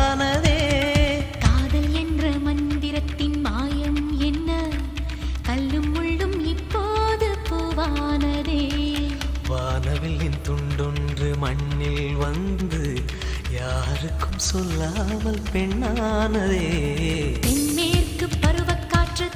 உண்டானதே. காதல் என்ற மந்திரத்தின் மாயம் என்ன, கல்லும் முள்ளும் இப்போது பூவானதே. வானவில்லின் துண்டொன்று மண்ணில் வந்து யாருக்கும் சொல்லாமல் பெண்ணானதே. தென்மேற்கு பருவக்காற்று